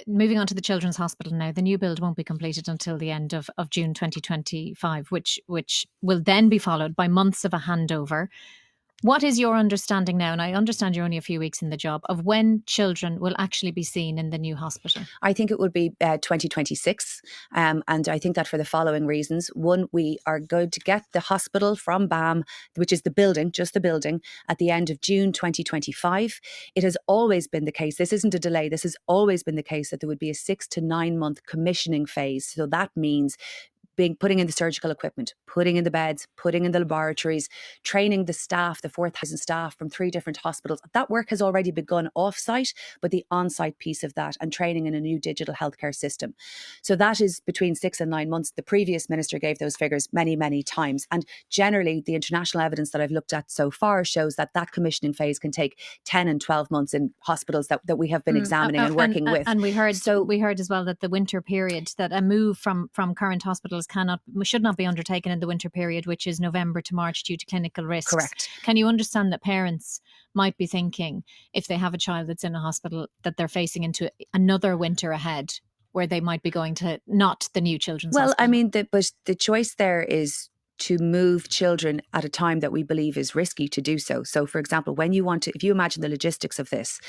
moving on to the Children's Hospital now, the new build won't be completed until the end of June 2025, which will then be followed by months of a handover. What is your understanding now, and I understand you're only a few weeks in the job, of when children will actually be seen in the new hospital? I think it would be 2026. And I think that for the following reasons. One, we are going to get the hospital from BAM, which is the building, just the building, at the end of June 2025. It has always been the case. This isn't a delay. This has always been the case that there would be a 6 to 9 month commissioning phase. So that means putting in the surgical equipment, putting in the beds, putting in the laboratories, training the staff, the 4,000 staff from 3 different hospitals. That work has already begun off-site, but the on-site piece of that and training in a new digital healthcare system. So that is between 6 and 9 months. The previous minister gave those figures many, many times. And generally, the international evidence that I've looked at so far shows that that commissioning phase can take 10 and 12 months in hospitals that we have been examining and working with. And we heard as well that the winter period, that a move from current hospitals should not be undertaken in the winter period, which is November to March, due to clinical risks. Correct. Can you understand that parents might be thinking, if they have a child that's in a hospital, that they're facing into another winter ahead where they might be going to not the new Children's Hospital? Well, I mean, but the choice there is to move children at a time that we believe is risky to do so. So, for example, if you imagine the logistics of this,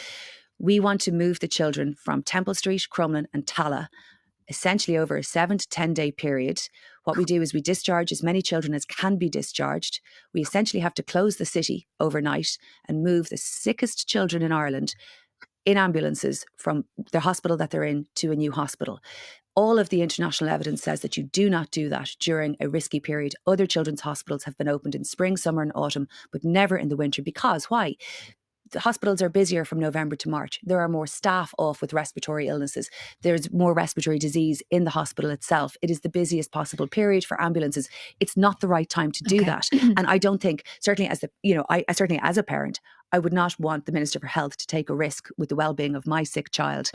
we want to move the children from Temple Street, Crumlin and Tala, essentially over a 7 to 10 day period. What we do is we discharge as many children as can be discharged. We essentially have to close the city overnight and move the sickest children in Ireland in ambulances from the hospital that they're in to a new hospital. All of the international evidence says that you do not do that during a risky period. Other children's hospitals have been opened in spring, summer and autumn, but never in the winter. Because why? The hospitals are busier from November to March. There are more staff off with respiratory illnesses. There's more respiratory disease in the hospital itself. It is the busiest possible period for ambulances. It's not the right time to do that. And I don't think, certainly certainly as a parent, I would not want the Minister for Health to take a risk with the well-being of my sick child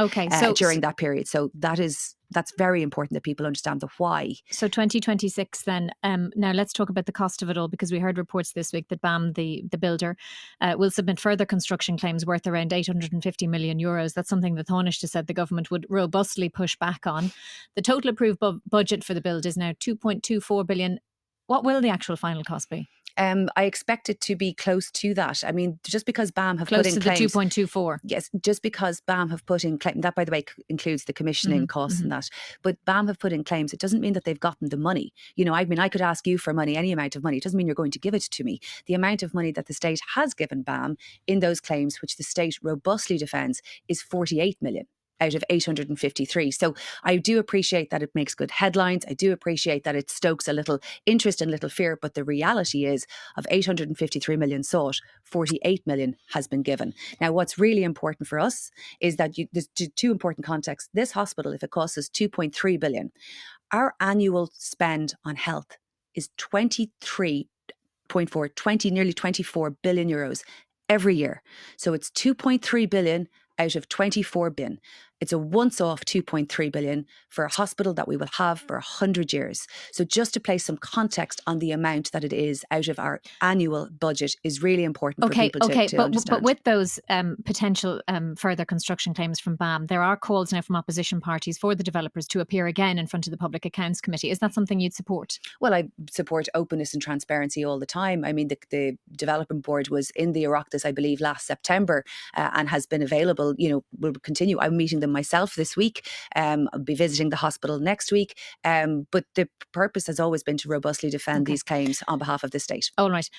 during that period. So that's very important that people understand the why. So 2026 then. Now let's talk about the cost of it all, because we heard reports this week that BAM, the builder, will submit further construction claims worth around 850 million euros. That's something that Taoiseach said the government would robustly push back on. The total approved budget for the build is now 2.24 billion. What will the actual final cost be? I expect it to be close to that. I mean, just because BAM have close put in to claims, the 2.24. Yes, just because BAM have put in claims, that by the way includes the commissioning costs and that. But BAM have put in claims. It doesn't mean that they've gotten the money. I mean, I could ask you for money, any amount of money. It doesn't mean you're going to give it to me. The amount of money that the state has given BAM in those claims, which the state robustly defends, is 48 million. Out of 853. So I do appreciate that it makes good headlines. I do appreciate that it stokes a little interest and little fear. But the reality is, of 853 million sought, 48 million has been given. Now, what's really important for us is that there's 2 important contexts. This hospital, if it costs us 2.3 billion, our annual spend on health is nearly 24 billion euros every year. So it's 2.3 billion out of 24 billion. It's a once-off 2.3 billion for a hospital that we will have for 100 years. So just to place some context on the amount that it is out of our annual budget is really important for people to understand. But with those potential further construction claims from BAM, there are calls now from opposition parties for the developers to appear again in front of the Public Accounts Committee. Is that something you'd support? Well, I support openness and transparency all the time. I mean, the development board was in the Oireachtas, I believe, last September and has been available. Will continue. I'm meeting them myself this week. I'll be visiting the hospital next week. But the purpose has always been to robustly defend these claims on behalf of the state. All right.